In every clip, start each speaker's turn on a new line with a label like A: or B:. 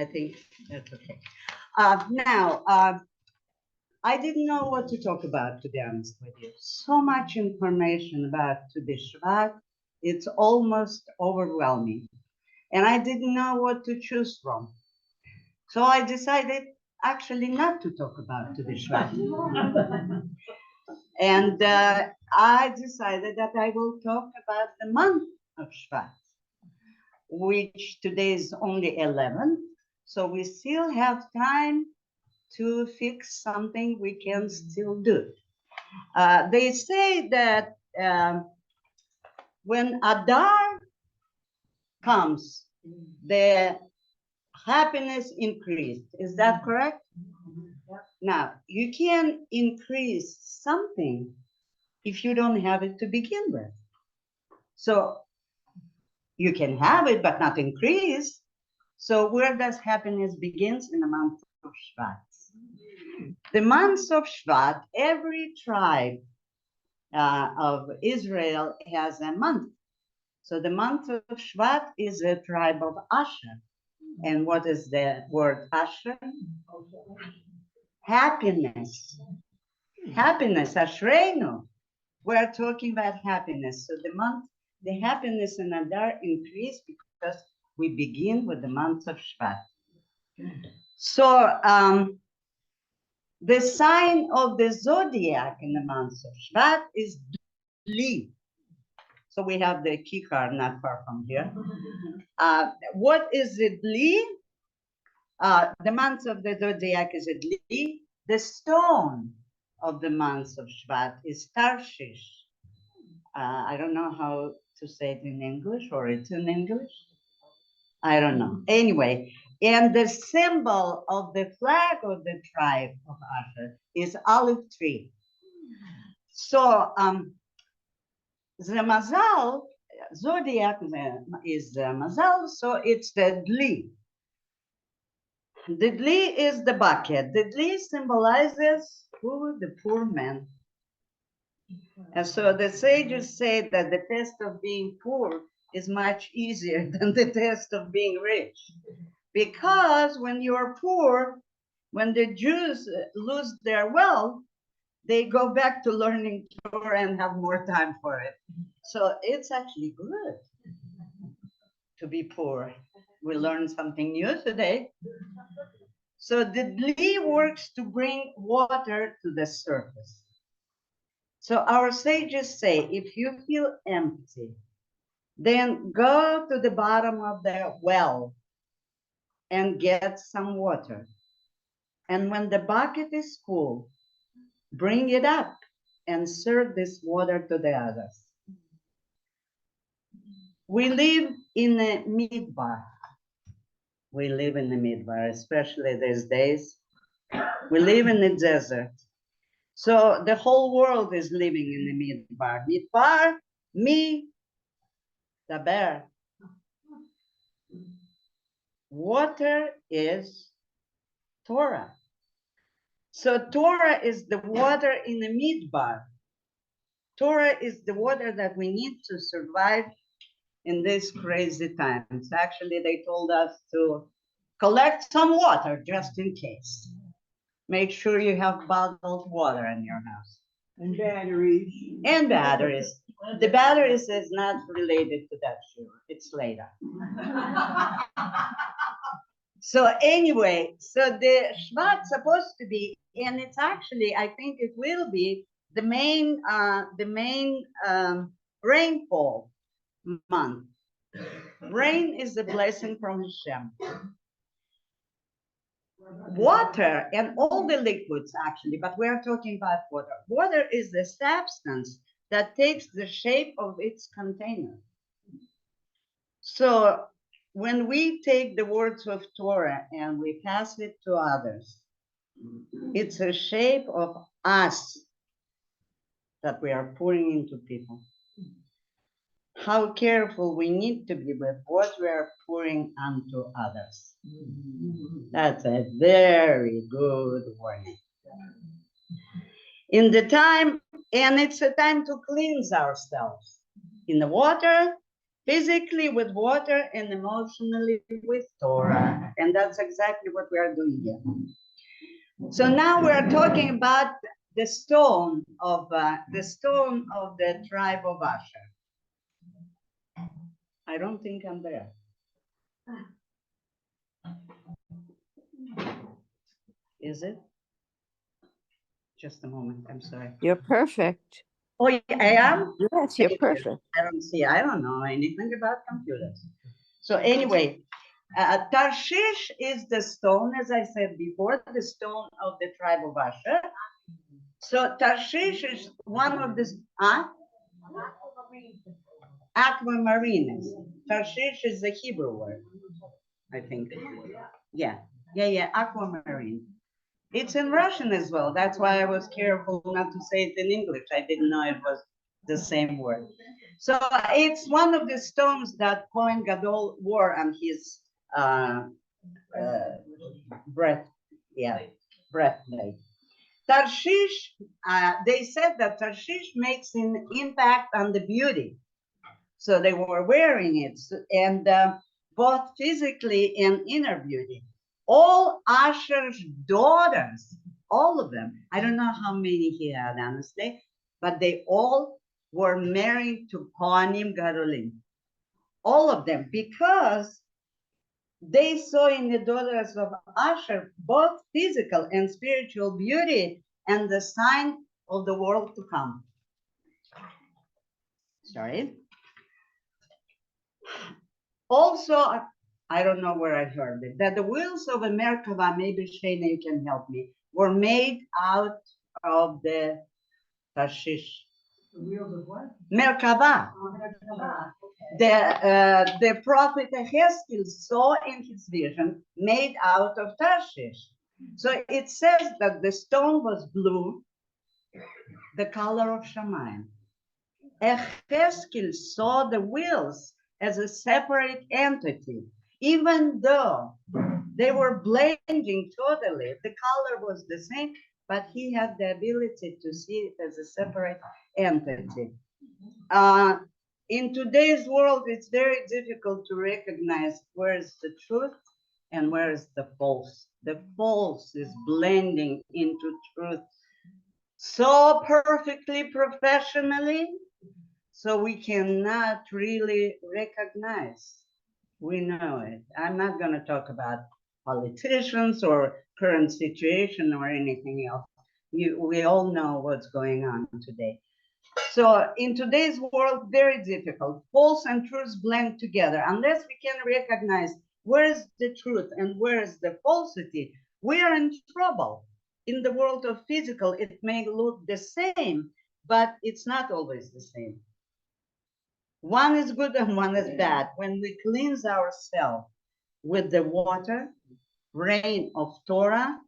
A: I think that's okay. Now, I didn't know what to talk about, to be honest with you. So much information about Tu B'Shvat, it's almost overwhelming. And I didn't know what to choose from. So I decided actually not to talk about Tu B'Shvat. And I decided that I will talk about the month of Shvat, which today is only 11. So we still have time to fix something we can still do. They say that when Adar comes, the happiness increased. Is that correct? Now, you can increase something if you don't have it to begin with. So you can have it, but not increase. So where does happiness begins? In the month of Shvat. The month of Shvat, every tribe of Israel has a month. So the month of Shvat is a tribe of Asher. And what is the word Asher? Happiness. Happiness, Ashreinu. We're talking about happiness. So the happiness in Adar increased because we begin with the month of Shvat. So the sign of the zodiac in the month of Shvat is Dli. So we have the Kikar not far from here. What is it, Dli? The month of the zodiac is Dli. The stone of the month of Shvat is Tarshish. I don't know how to say it in English, or it's in English. I don't know. Anyway, and the symbol of the flag of the tribe of Asher is olive tree. So the Mazal, zodiac is the Mazal, so it's the Dli. The Dli is the bucket. The Dli symbolizes who? The poor man. And so the sages say that the test of being poor is much easier than the test of being rich. Because when you're poor, when the Jews lose their wealth, they go back to learning Torah and have more time for it. So it's actually good to be poor. We learned something new today. So the Dli works to bring water to the surface. So our sages say, if you feel empty, then go to the bottom of the well and get some water. And when the bucket is full, bring it up and serve this water to the others. We live in a midbar. We live in the midbar, especially these days. We live in the desert. So the whole world is living in the midbar. Midbar, me, the bear. Water is Torah. So Torah is the water in the midbar. Torah is the water that we need to survive in these crazy times. Actually, they told us to collect some water just in case. Make sure you have bottled water in your house.
B: And batteries.
A: And batteries. The batteries is not related to that, sure. It's later. So anyway, so the Shvat's supposed to be, and it's actually, I think it will be the main rainfall month. Rain is a blessing from Hashem. Water and all the liquids actually, but we are talking about water. Water is the substance that takes the shape of its container. So when we take the words of Torah and we pass it to others, it's a shape of us that we are pouring into people. How careful we need to be with what we are pouring onto others. That's a very good warning. In the time, and it's a time to cleanse ourselves. In the water, physically with water and emotionally with Torah. And that's exactly what we are doing here. So now we are talking about the stone of the tribe of Asher. I don't think I'm there. Is it? Just a moment. I'm sorry.
B: You're perfect.
A: Oh, I am?
B: Yes, you're perfect.
A: I don't see. I don't know anything about computers. So anyway, Tarshish is the stone, as I said before, the stone of the tribe of Asher. So Tarshish is one of the aquamarines. Tarshish is the Hebrew word, I think. Yeah, aquamarine. It's in Russian as well. That's why I was careful not to say it in English. I didn't know it was the same word. So it's one of the stones that Kohen Gadol wore on his breastplate. Tarshish, they said that Tarshish makes an impact on the beauty. So they were wearing it, and both physically and inner beauty. All Asher's daughters, all of them, I don't know how many he had, honestly, but they all were married to Kohanim Gadolim. All of them, because they saw in the daughters of Asher both physical and spiritual beauty and the sign of the world to come. Sorry. Also, I don't know where I heard it, that the wheels of a Merkava, maybe Shana, you can help me, were made out of the Tarshish. The wheels of what? Merkava. Oh, Merkava. The prophet Ezekiel saw in his vision made out of Tarshish. So it says that the stone was blue, the color of Shamayim. Ezekiel saw the wheels as a separate entity, even though they were blending totally. The color was the same, but he had the ability to see it as a separate entity. In today's world, it's very difficult to recognize where is the truth and where is the false. The false is blending into truth so perfectly professionally, so we cannot really recognize. We know it. I'm not going to talk about politicians or current situation or anything else. We all know what's going on today. So in today's world, very difficult. False and truth blend together. Unless we can recognize where is the truth and where is the falsity, we are in trouble. In the world of physical, it may look the same, but it's not always the same. One is good and one is bad. When we cleanse ourselves with the water, rain of Torah,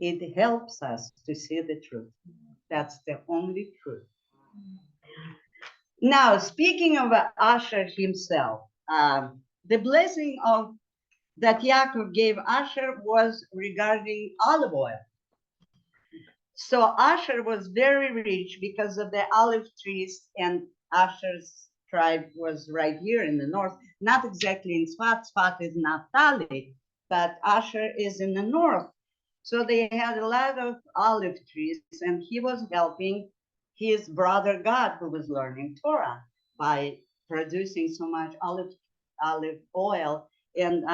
A: it helps us to see the truth. That's the only truth. Now, speaking of Asher himself, the blessing that Yaakov gave Asher was regarding olive oil. So Asher was very rich because of the olive trees, and Asher's tribe was right here in the north, not exactly in Tzfat. Tzfat is Naphtali, but Asher is in the north. So they had a lot of olive trees, and he was helping his brother Gad, who was learning Torah, by producing so much olive oil. And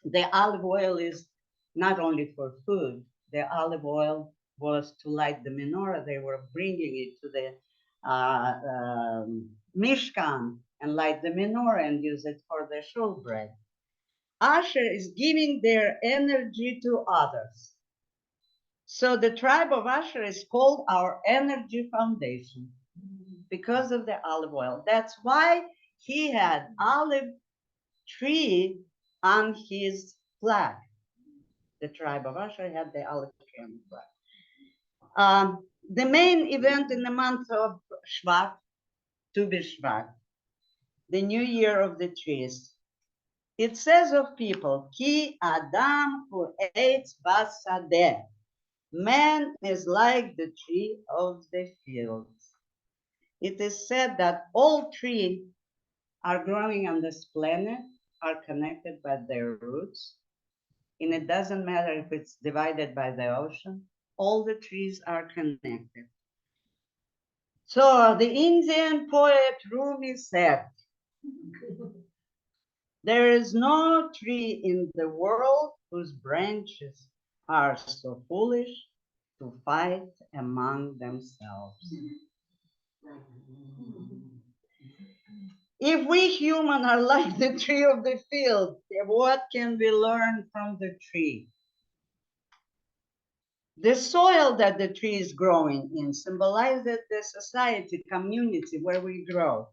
A: the olive oil is not only for food. The olive oil was to light the menorah. They were bringing it to the Mishkan and light the menorah and use it for the showbread. Asher is giving their energy to others. So the tribe of Asher is called our energy foundation because of the olive oil. That's why he had olive tree on his flag. The tribe of Asher had the olive tree on the flag. The main event in the month of Shvat, Tu B'Shvat, the new year of the trees. It says of people, Ki Adam hu eitz basadeh. Man is like the tree of the fields. It is said that all trees are growing on this planet are connected by their roots. And it doesn't matter if it's divided by the ocean, all the trees are connected. So the Indian poet Rumi said, there is no tree in the world whose branches are so foolish to fight among themselves. If we human are like the tree of the field, what can we learn from the tree? The soil that the tree is growing in symbolizes the society, community where we grow.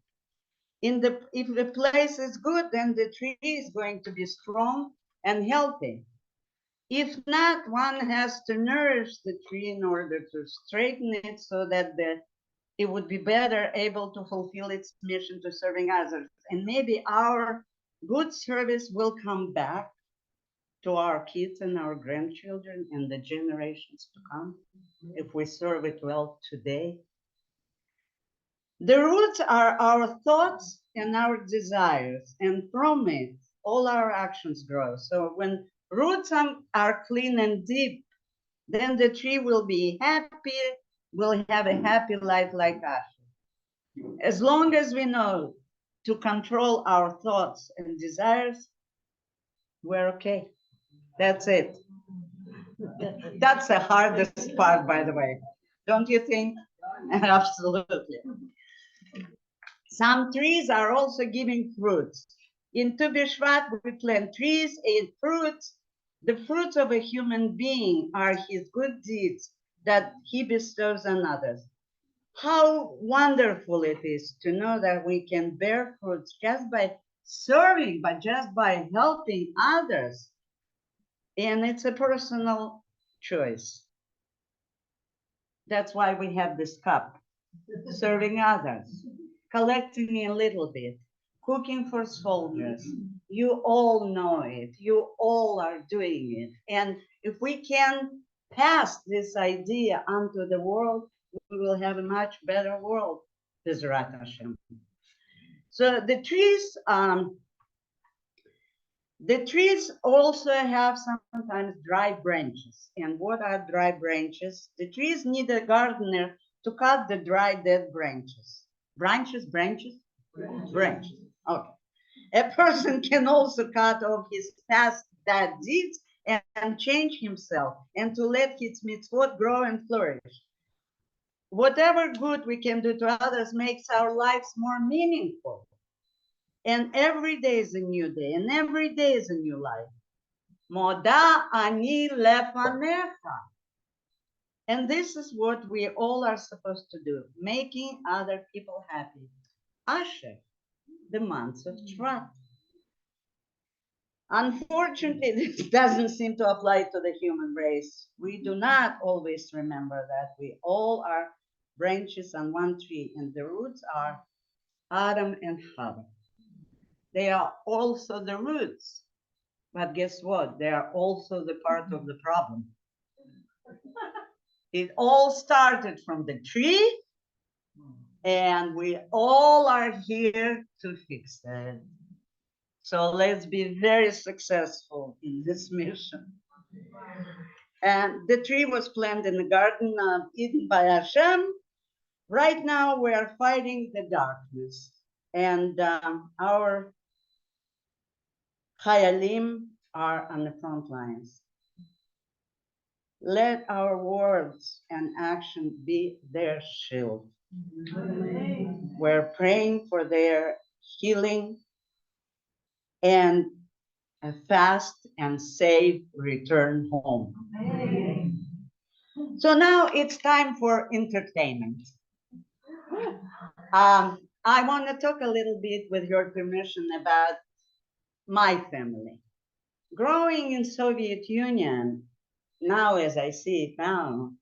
A: If the place is good, then the tree is going to be strong and healthy. If not, one has to nourish the tree in order to straighten it so that it would be better able to fulfill its mission to serving others. And maybe our good service will come back to our kids and our grandchildren and the generations to come if we serve it well today. The roots are our thoughts and our desires, and from it, all our actions grow. So when roots are clean and deep, then the tree will be happy, will have a happy life like us. As long as we know to control our thoughts and desires, we're okay. That's it. That's the hardest part, by the way. Don't you think? Absolutely. Some trees are also giving fruits. In Tu B'Shvat, we plant trees and fruits. The fruits of a human being are his good deeds that he bestows on others. How wonderful it is to know that we can bear fruits just by serving, but just by helping others. And it's a personal choice. That's why we have this cup, serving others, collecting a little bit, cooking for soldiers. You all know it. You all are doing it. And if we can pass this idea onto the world, we will have a much better world, Bezrat Hashem. So the trees also have sometimes dry branches. And what are dry branches? The trees need a gardener to cut the dry, dead branches. Branches? Branches. Okay. A person can also cut off his past bad deeds and change himself and to let his mitzvot grow and flourish. Whatever good we can do to others makes our lives more meaningful. And every day is a new day, and every day is a new life. Moda ani lefanecha. And this is what we all are supposed to do, making other people happy. Asher, the month of Shvat. Unfortunately, this doesn't seem to apply to the human race. We do not always remember that we all are branches on one tree, and the roots are Adam and Chava. They are also the roots, but guess what? They are also the part of the problem. It all started from the tree, and we all are here to fix it. So let's be very successful in this mission. And the tree was planted in the Garden of Eden by Hashem. Right now, we are fighting the darkness. And our Chayalim are on the front lines. Let our words and action be their shield. Amen. We're praying for their healing and a fast and safe return home. Amen. So now it's time for entertainment. I want to talk a little bit, with your permission, about my family. Growing in Soviet Union, now as I see it now,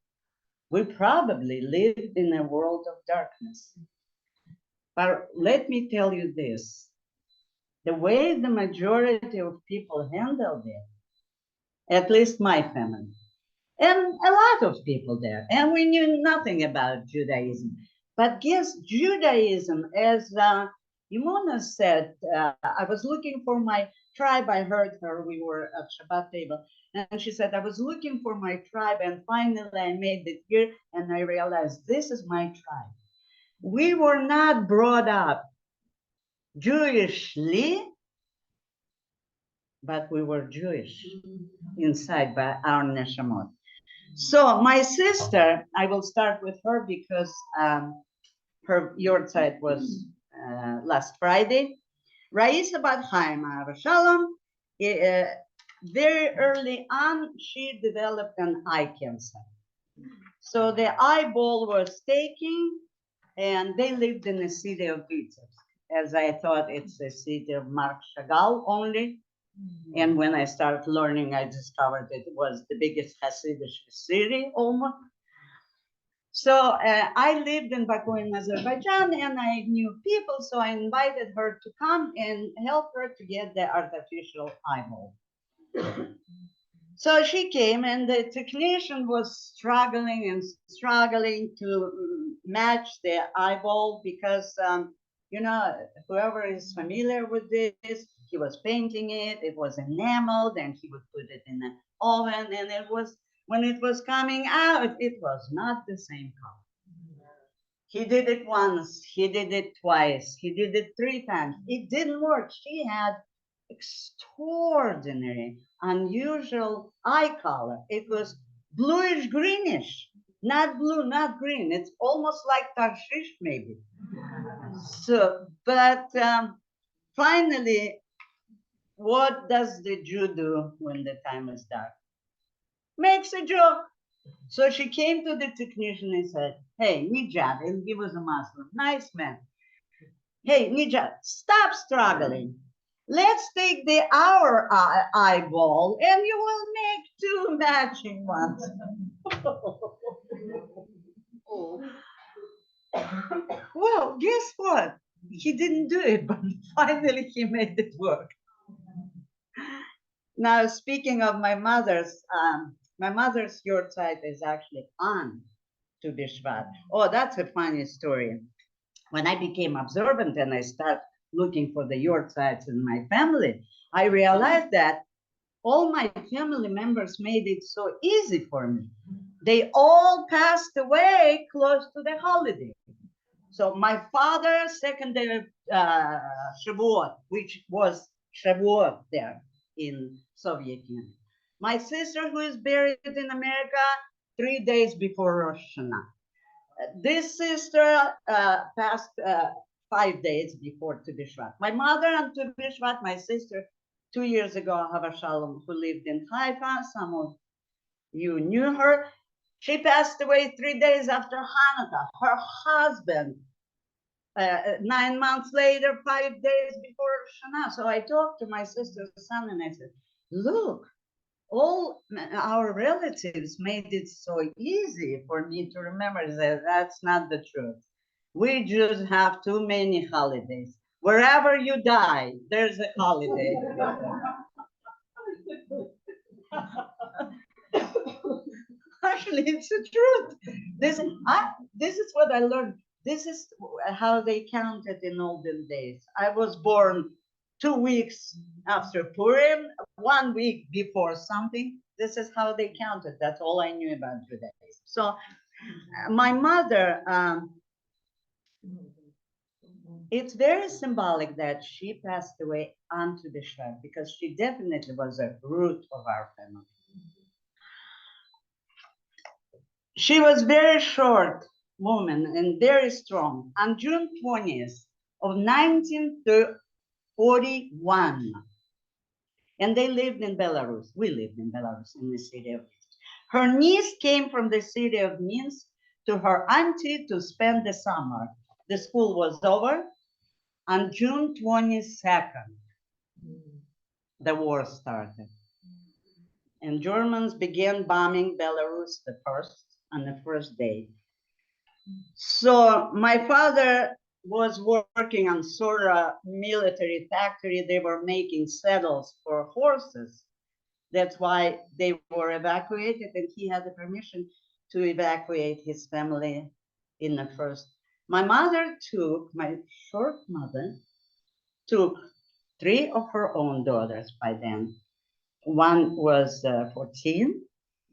A: we probably lived in a world of darkness. But let me tell you this, the way the majority of people handled it, at least my family, and a lot of people there, and we knew nothing about Judaism. But guess Judaism as Yimona said, I was looking for my tribe. I heard her, we were at Shabbat table. And she said, I was looking for my tribe. And finally I made it here. And I realized this is my tribe. We were not brought up Jewishly, but we were Jewish inside by our neshamot. So my sister, I will start with her because her yahrzeits was last Friday. Raisa bat Chaim, Shalom. Very early on, she developed an eye cancer. So the eyeball was taken, and they lived in the city of Bituach. As I thought, it's the city of Mark Chagall only. And when I started learning, I discovered it was the biggest Hasidic city almost. So I lived in Baku in Azerbaijan, and I knew people, so I invited her to come and help her to get the artificial eyeball. So she came, and the technician was struggling and struggling to match the eyeball because, you know, whoever is familiar with this, he was painting it, it was enameled, and he would put it in an oven, and it was, when it was coming out, it was not the same color. He did it once, he did it twice, he did it 3 times. It didn't work. She had extraordinary, unusual eye color. It was bluish greenish, not blue, not green. It's almost like Tarshish maybe. So, but finally, what does the Jew do when the time is dark? Makes a joke. So she came to the technician and said, hey, Nijat, and he was a Muslim, nice man. Hey, Nijat, stop struggling. Let's take our eyeball and you will make 2 matching ones. Well, guess what? He didn't do it, but finally he made it work. Now, speaking of my mother's yahrzeit is actually on to Shvat. Oh, that's a funny story. When I became observant and I started looking for the yahrzeits in my family, I realized that all my family members made it so easy for me. They all passed away close to the holiday. So my father, second day of Shavuot, which was Shavuot there in Soviet Union. My sister, who is buried in America, 3 days before Rosh Hashanah. This sister passed 5 days before Tu B'Shvat. My mother on Tu B'Shvat, my sister 2 years ago, Hava Shalom, who lived in Haifa, some of you knew her. She passed away 3 days after Hanukkah. Her husband, 9 months later, 5 days before Shana. So I talked to my sister's son and I said, look, all our relatives made it so easy for me to remember that that's not the truth. We just have too many holidays. Wherever you die, there's a holiday. Actually, it's the truth. This is what I learned. This is how they counted in olden days. I was born 2 weeks after Purim, 1 week before something. This is how they counted. That's all I knew about Judaism. So my mother, it's very symbolic that she passed away onto the Shvat because she definitely was a root of our family. She was very short woman and very strong. On June 20th of 1941, and they lived in Belarus. We lived in Belarus in the city of Minsk. Her niece came from the city of Minsk to her auntie to spend the summer. The school was over. On June 22nd, the war started. And Germans began bombing Belarus on the first day. So my father was working on Sora military factory. They were making saddles for horses. That's why they were evacuated, and he had the permission to evacuate his family in the first. My mother took, my short mother took three of her own daughters by then. One was 14,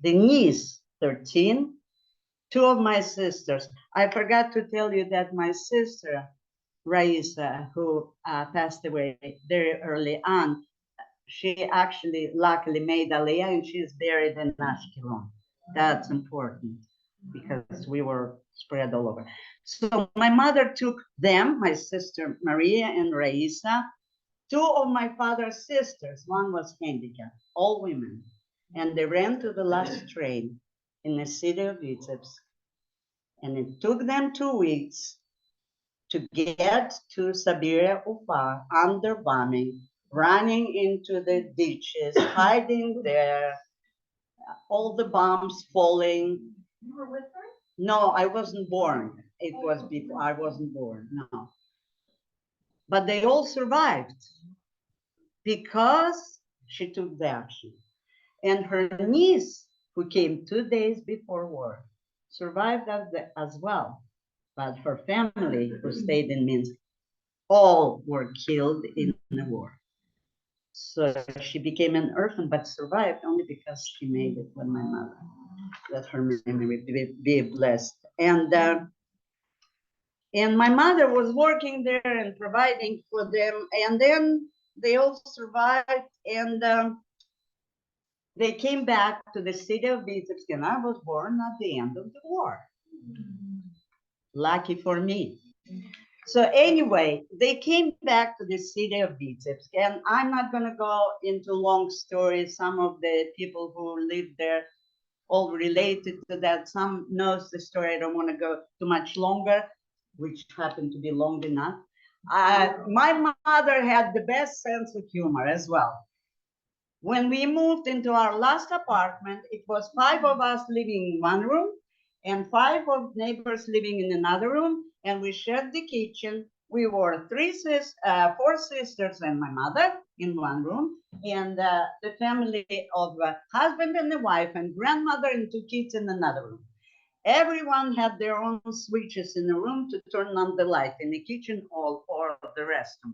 A: the niece 13, two of my sisters. I forgot to tell you that my sister, Raisa, who passed away very early on, she actually luckily made Aliyah and she is buried in Ashkelon. That's important because we were spread all over. So my mother took them, my sister Maria and Raisa, two of my father's sisters, one was handicapped, all women, and they ran to the last train in the city of Vitebsk. And it took them 2 weeks to get to Siberia Ufa under bombing, running into the ditches, hiding there, all the bombs falling. You were with her? No, I wasn't born. It was before I wasn't born, no. But they all survived because she took the action. And her niece, who came 2 days before war, survived as well. But her family, who stayed in Minsk, all were killed in the war. So she became an orphan, but survived only because she made it with my mother. Let her memory be blessed. And my mother was working there and providing for them. And then they all survived, and they came back to the city of Vitebsk, and I was born at the end of the war. Lucky for me. So anyway, they came back to the city of Vitebsk, and I'm not going to go into long stories. Some of the people who lived there all related to that. Some knows the story. I don't want to go too much longer, which happened to be long enough. My mother had the best sense of humor as well. When we moved into our last apartment, it was 5 of us living in one room and 5 of neighbors living in another room, and we shared the kitchen. We were 4 sisters and my mother in one room, and the family of husband and the wife and grandmother and 2 kids in another room. Everyone had their own switches in the room to turn on the light in the kitchen or the restroom.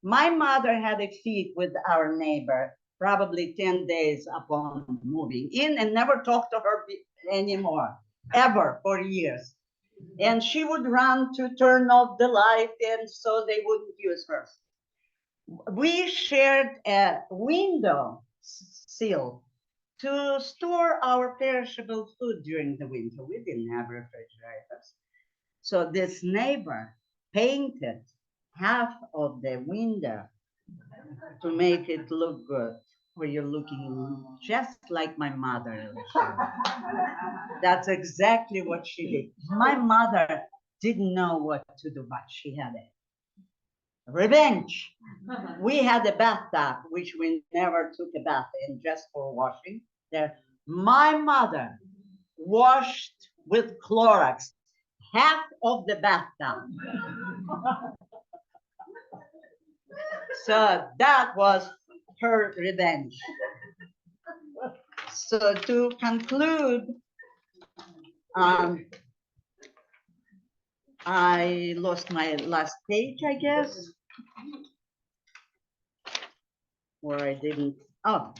A: My mother had a fight with our neighbor, probably 10 days upon moving in, and never talked to her anymore, ever, for years. And she would run to turn off the light, and so they wouldn't use hers. We shared a window sill to store our perishable food during the winter. We didn't have refrigerators. So this neighbor painted half of the window to make it look good, where you're looking just like my mother. That's exactly what she did. My mother didn't know what to do, but she had it. Revenge. We had a bathtub, which we never took a bath in, just for washing. There, my mother washed with Clorox half of the bathtub. So that was her revenge. So to conclude, I lost my last page, I guess, or I didn't. Oh,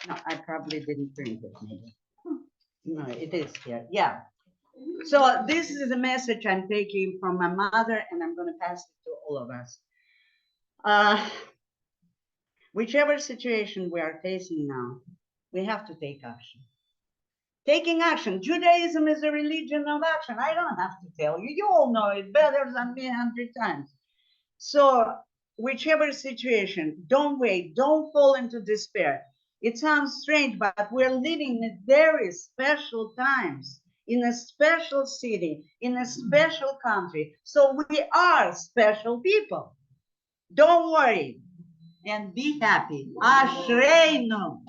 A: no, I probably didn't print it, maybe. No, it is here. Yeah. So this is a message I'm taking from my mother, and I'm going to pass it to all of us. Whichever situation we are facing now, we have to take action. Taking action. Judaism is a religion of action. I don't have to tell you. You all know it better than me 100 times. So whichever situation, don't wait. Don't fall into despair. It sounds strange, but we're living in very special times, in a special city, in a special country. So we are special people. Don't worry and be happy. Ashreinu.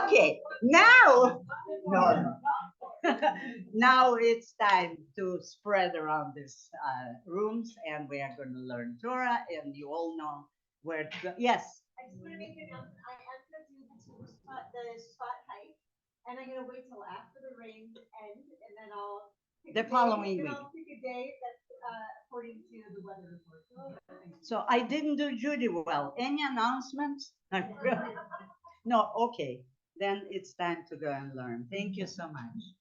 A: Okay, now, no. Now it's time to spread around these rooms, and we are going to learn Torah, and you all know where to go. Yes.
C: and I'm gonna wait till after the rain ends, and then I'll pick
A: The
C: a day,
A: following
C: and
A: week.
C: I'll pick a day that's according to the weather report.
A: So I didn't do Judy well. Any announcements? No, okay. Then it's time to go and learn. Thank you so much.